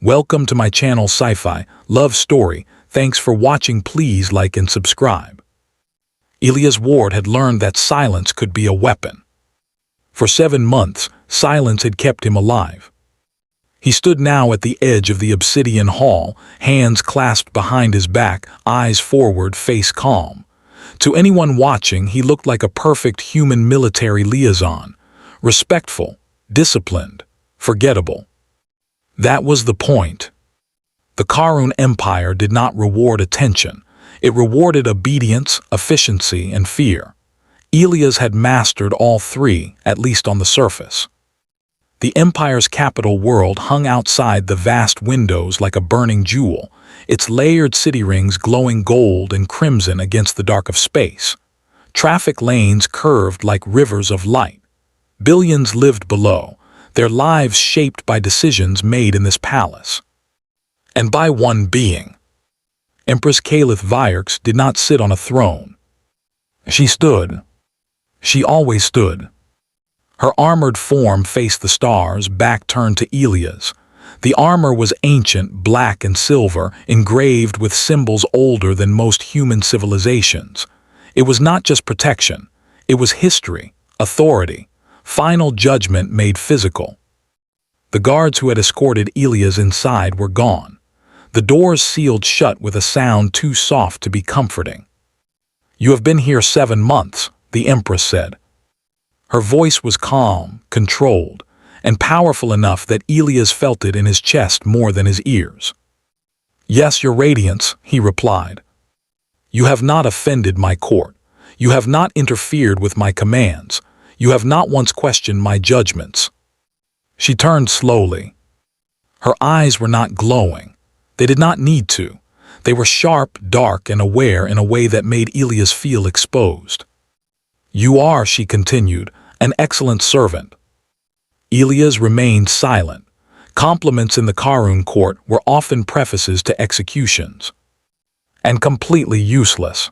Welcome to my channel Sci-Fi Love Story. Thanks for watching. Please like and subscribe. Elias Ward had learned that silence could be a weapon. For 7 months, silence had kept him alive. He stood now at the edge of the obsidian hall, hands clasped behind his back, eyes forward, face calm. To anyone watching, he looked like a perfect human military liaison, respectful, disciplined, forgettable. That was the point. The Karun Empire did not reward attention. It rewarded obedience, efficiency, and fear. Elias had mastered all three, at least on the surface. The Empire's capital world hung outside the vast windows like a burning jewel, its layered city rings glowing gold and crimson against the dark of space. Traffic lanes curved like rivers of light. Billions lived below, their lives shaped by decisions made in this palace. And by one being. Empress Calith Vyerks did not sit on a throne. She stood. She always stood. Her armored form faced the stars, back turned to Elias. The armor was ancient, black and silver, engraved with symbols older than most human civilizations. It was not just protection. It was history, authority, final judgment made physical. The guards who had escorted Elias inside were gone. The doors sealed shut with a sound too soft to be comforting. "You have been here 7 months," the Empress said. Her voice was calm, controlled, and powerful enough that Elias felt it in his chest more than his ears. "Yes, Your Radiance," he replied. "You have not offended my court. You have not interfered with my commands. You have not once questioned my judgments." She turned slowly. Her eyes were not glowing. They did not need to. They were sharp, dark, and aware in a way that made Elias feel exposed. "You are," she continued, "an excellent servant." Elias remained silent. Compliments in the Karun court were often prefaces to executions. And completely useless.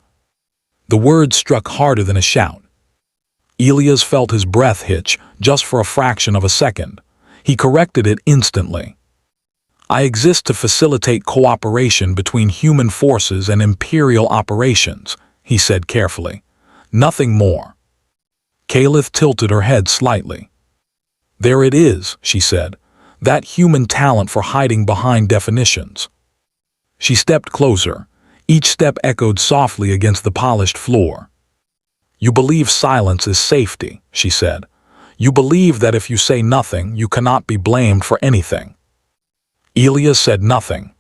The words struck harder than a shout. Elias felt his breath hitch just for a fraction of a second. He corrected it instantly. "I exist to facilitate cooperation between human forces and imperial operations," he said carefully. "Nothing more." Calith tilted her head slightly. "There it is," she said, "that human talent for hiding behind definitions." She stepped closer. Each step echoed softly against the polished floor. "You believe silence is safety," she said. "You believe that if you say nothing, you cannot be blamed for anything." Elias said nothing.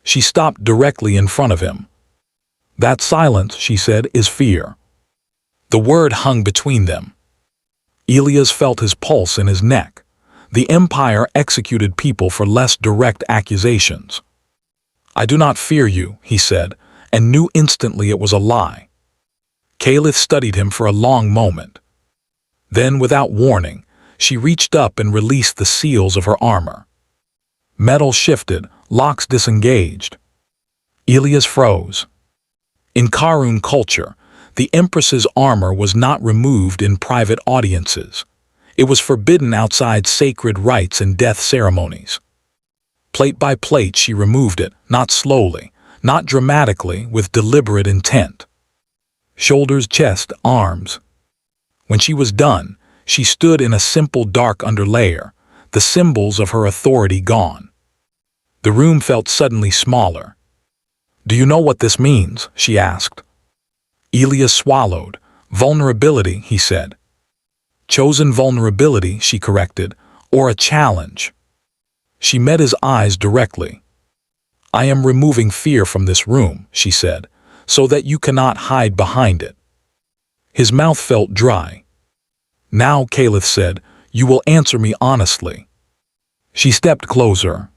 She stopped directly in front of him. "That silence," she said, "is fear." The word hung between them. Elias felt his pulse in his neck. The Empire executed people for less direct accusations. "I do not fear you," he said, and knew instantly it was a lie. Calith studied him for a long moment. Then, without warning, she reached up and released the seals of her armor. Metal shifted, locks disengaged. Elias froze. In Karun culture, the Empress's armor was not removed in private audiences. It was forbidden outside sacred rites and death ceremonies. Plate by plate she removed it, not slowly, not dramatically, with deliberate intent. Shoulders, chest, arms. When she was done, she stood in a simple dark underlayer, the symbols of her authority gone. The room felt suddenly smaller. "Do you know what this means?" she asked. Elias swallowed. "Vulnerability," he said. "Chosen vulnerability," she corrected, "or a challenge." She met his eyes directly. "I am removing fear from this room," she said, "so that you cannot hide behind it." His mouth felt dry. "Now," Calith said, "you will answer me honestly." She stepped closer.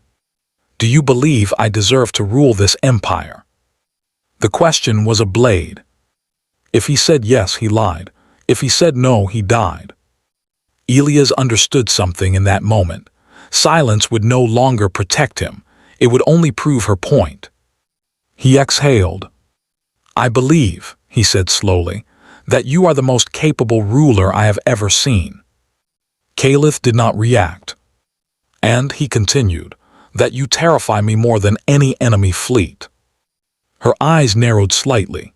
"Do you believe I deserve to rule this empire?" The question was a blade. If he said yes, he lied. If he said no, he died. Elias understood something in that moment. Silence would no longer protect him. It would only prove her point. He exhaled. "I believe," he said slowly, "that you are the most capable ruler I have ever seen." Calith did not react. And, he continued, That you terrify me more than any enemy fleet." Her eyes narrowed slightly.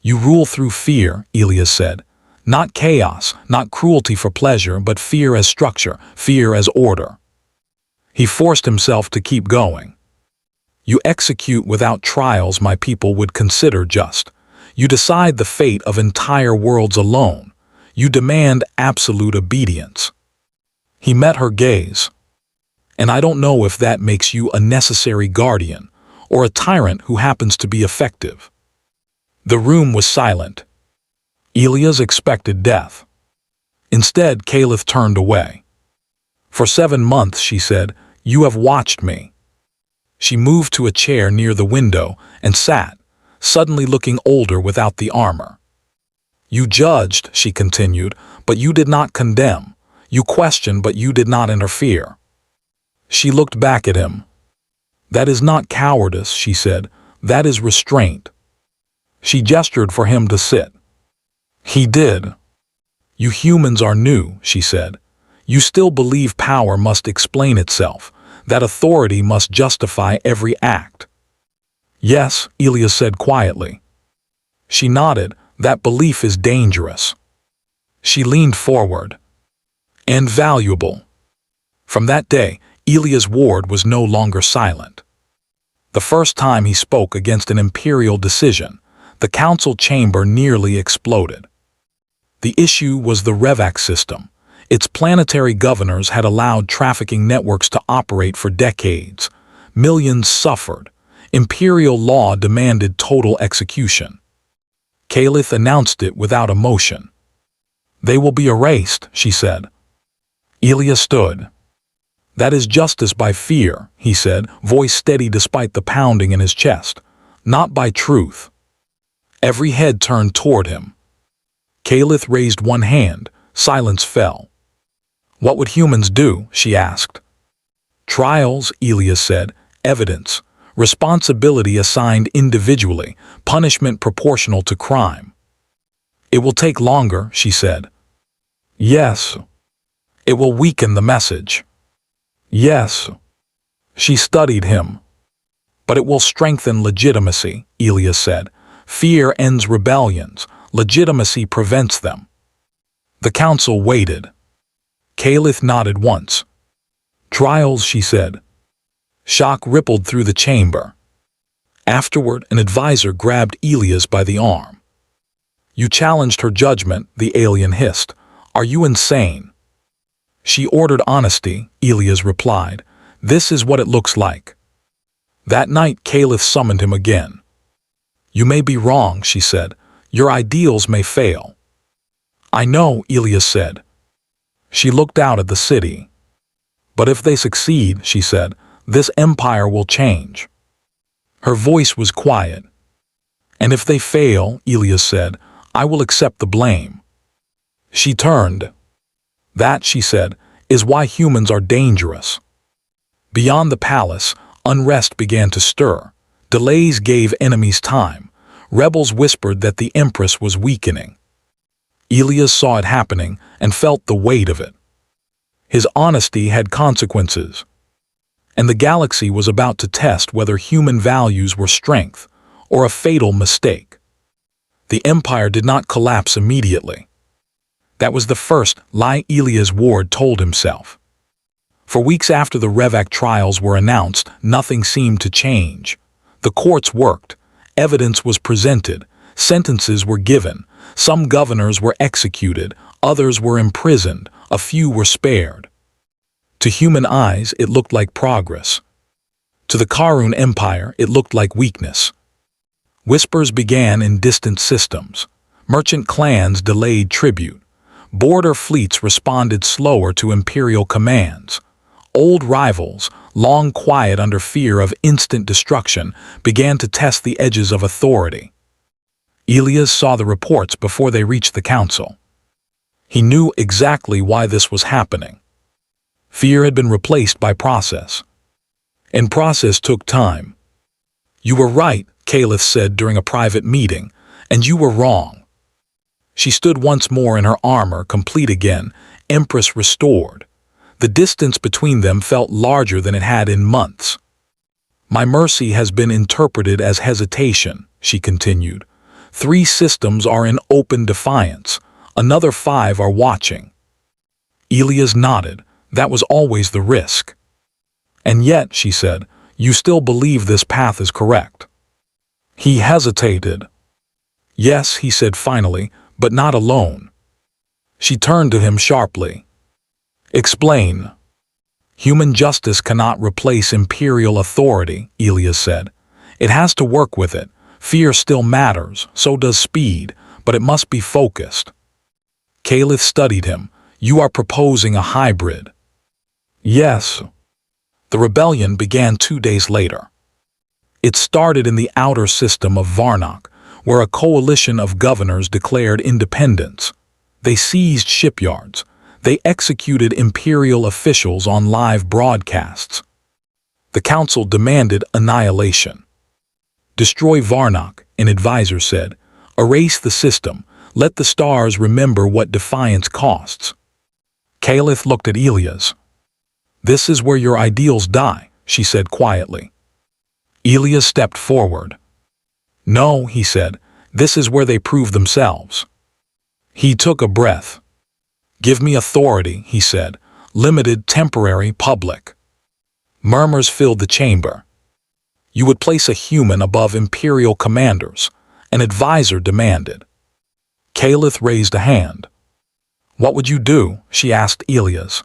"You rule through fear," Elias said. "Not chaos, not cruelty for pleasure, but fear as structure, fear as order." He forced himself to keep going. "You execute without trials my people would consider just. You decide the fate of entire worlds alone. You demand absolute obedience." He met her gaze. "And I don't know if that makes you a necessary guardian, or a tyrant who happens to be effective." The room was silent. Elias expected death. Instead, Caliph turned away. "For 7 months," she said, "you have watched me." She moved to a chair near the window and sat, suddenly looking older without the armor. "You judged," she continued, "but you did not condemn. You questioned, but you did not interfere." She looked back at him. "That is not cowardice," she said. "That is restraint." She gestured for him to sit. He did. "You humans are new," she said. "You still believe power must explain itself, that authority must justify every act." "Yes," Elias said quietly. She nodded. "That belief is dangerous." She leaned forward. "And valuable." From that day, Elias Ward was no longer silent. The first time he spoke against an imperial decision, the council chamber nearly exploded. The issue was the Revac system. Its planetary governors had allowed trafficking networks to operate for decades. Millions suffered. Imperial law demanded total execution. Caliph announced it without emotion. "They will be erased," she said. Elias stood. "That is justice by fear," he said, voice steady despite the pounding in his chest. "Not by truth." Every head turned toward him. Caliph raised one hand. Silence fell. "What would humans do?" she asked. "Trials," Elias said. "Evidence. Responsibility assigned individually. Punishment proportional to crime." "It will take longer," she said. "Yes." "It will weaken the message." "Yes." She studied him. "But it will strengthen legitimacy," Elias said. "Fear ends rebellions. Legitimacy prevents them." The council waited. Caliph nodded once. "Trials," she said. Shock rippled through the chamber. Afterward, an advisor grabbed Elias by the arm. "You challenged her judgment," the alien hissed. "Are you insane?" "She ordered honesty," Elias replied. "This is what it looks like." That night, Caliph summoned him again. "You may be wrong," she said. "Your ideals may fail." "I know," Elias said. She looked out at the city. "But if they succeed," she said, "this empire will change." Her voice was quiet. "And if they fail," Elias said, "I will accept the blame." She turned. "That," she said, "is why humans are dangerous." Beyond the palace, unrest began to stir. Delays gave enemies time. Rebels whispered that the Empress was weakening. Elias saw it happening and felt the weight of it. His honesty had consequences. And the galaxy was about to test whether human values were strength or a fatal mistake. The Empire did not collapse immediately. That was the first lie Elias Ward told himself. For weeks after the Revac trials were announced, nothing seemed to change. The courts worked. Evidence was presented. Sentences were given. Some governors were executed. Others were imprisoned. A few were spared. To human eyes, it looked like progress. To the Karun Empire, it looked like weakness. Whispers began in distant systems. Merchant clans delayed tribute. Border fleets responded slower to imperial commands. Old rivals, long quiet under fear of instant destruction, began to test the edges of authority. Elias saw the reports before they reached the council. He knew exactly why this was happening. Fear had been replaced by process. And process took time. "You were right," Caliph said during a private meeting, "and you were wrong." She stood once more in her armor, complete again, Empress restored. The distance between them felt larger than it had in months. "My mercy has been interpreted as hesitation," she continued. "3 systems are in open defiance. Another 5 are watching." Elias nodded. That was always the risk. "And yet," she said, "you still believe this path is correct." He hesitated. "Yes," he said finally, "but not alone." She turned to him sharply. "Explain." "Human justice cannot replace imperial authority," Elias said. "It has to work with it. Fear still matters, so does speed, but it must be focused." Caliph studied him. "You are proposing a hybrid." "Yes." The rebellion began 2 days later. It started in the outer system of Varnock, where a coalition of governors declared independence. They seized shipyards. They executed imperial officials on live broadcasts. The council demanded annihilation. "Destroy Varnock," an advisor said. "Erase the system. Let the stars remember what defiance costs." Caliph looked at Elias. "This is where your ideals die," she said quietly. Elias stepped forward. "No," he said, "this is where they prove themselves." He took a breath. "Give me authority," he said. "Limited, temporary, public." Murmurs filled the chamber. "You would place a human above imperial commanders," an advisor demanded. Caliph raised a hand. "What would you do?" she asked Elias.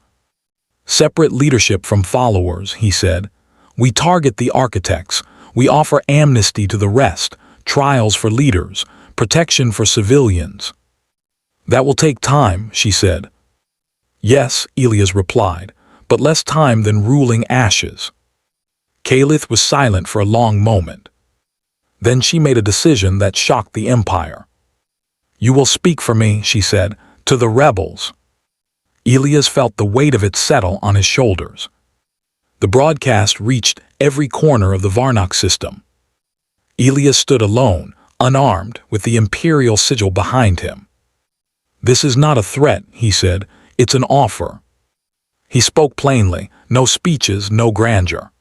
"Separate leadership from followers," he said. "We target the architects. We offer amnesty to the rest, trials for leaders, protection for civilians." "That will take time," she said. "Yes," Elias replied, "but less time than ruling ashes." Caliph was silent for a long moment. Then she made a decision that shocked the empire. "You will speak for me," she said, "to the rebels." Elias felt the weight of it settle on his shoulders. The broadcast reached every corner of the Varnock system. Elias stood alone, unarmed, with the imperial sigil behind him. "This is not a threat," he said. "It's an offer." He spoke plainly, no speeches, no grandeur.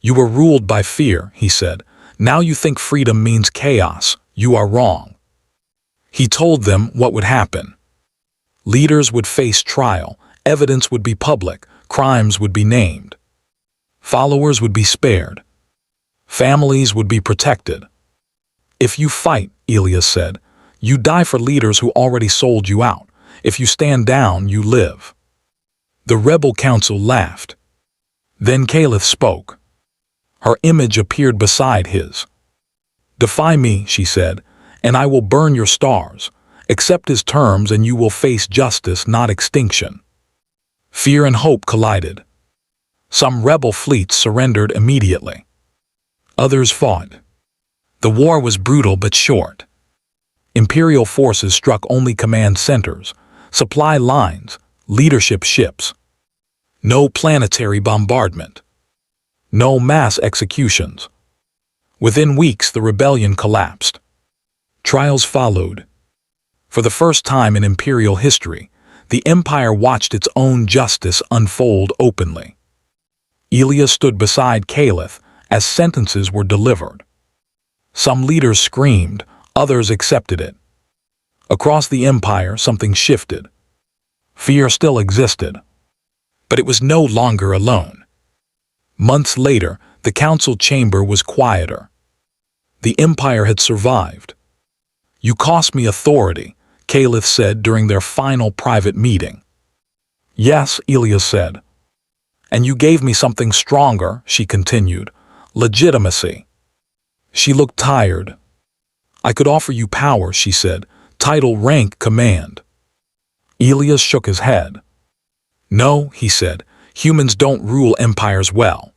"You were ruled by fear," he said. "Now you think freedom means chaos. You are wrong." He told them what would happen. Leaders would face trial, evidence would be public, crimes would be named. Followers would be spared. Families would be protected. "If you fight," Elias said, "you die for leaders who already sold you out. If you stand down, you live." The rebel council laughed. Then Caliph spoke. Her image appeared beside his. "Defy me," she said, "and I will burn your stars. Accept his terms and you will face justice, not extinction." Fear and hope collided. Some rebel fleets surrendered immediately. Others fought. The war was brutal but short. Imperial forces struck only command centers, supply lines, leadership ships. No planetary bombardment. No mass executions. Within weeks, the rebellion collapsed. Trials followed. For the first time in Imperial history, the Empire watched its own justice unfold openly. Elias stood beside Caliph as sentences were delivered. Some leaders screamed, others accepted it. Across the Empire, something shifted. Fear still existed, but it was no longer alone. Months later, the council chamber was quieter. The Empire had survived. "You cost me authority," Caliph said during their final private meeting. "Yes," Elias said. "And you gave me something stronger," she continued, "legitimacy." She looked tired. "I could offer you power," she said, "title, rank, command." Elias shook his head. "No," he said, "humans don't rule empires well."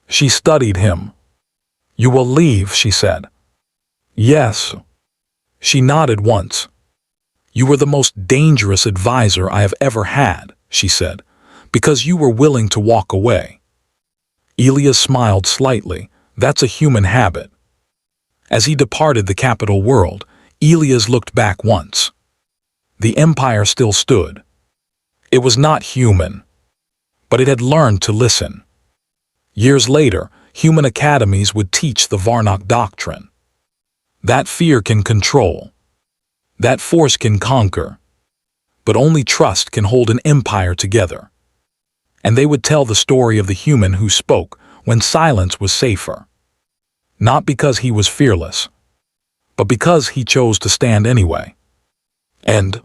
She studied him. "You will leave," she said. "Yes." She nodded once. "You were the most dangerous advisor I have ever had," she said, "because you were willing to walk away." Elias smiled slightly. "That's a human habit." As he departed the capital world, Elias looked back once. The Empire still stood. It was not human. but it had learned to listen. Years later, human academies would teach the Varnock doctrine. That fear can control. That force can conquer. But only trust can hold an empire together. And they would tell the story of the human who spoke when silence was safer. Not because he was fearless, but because he chose to stand anyway. End.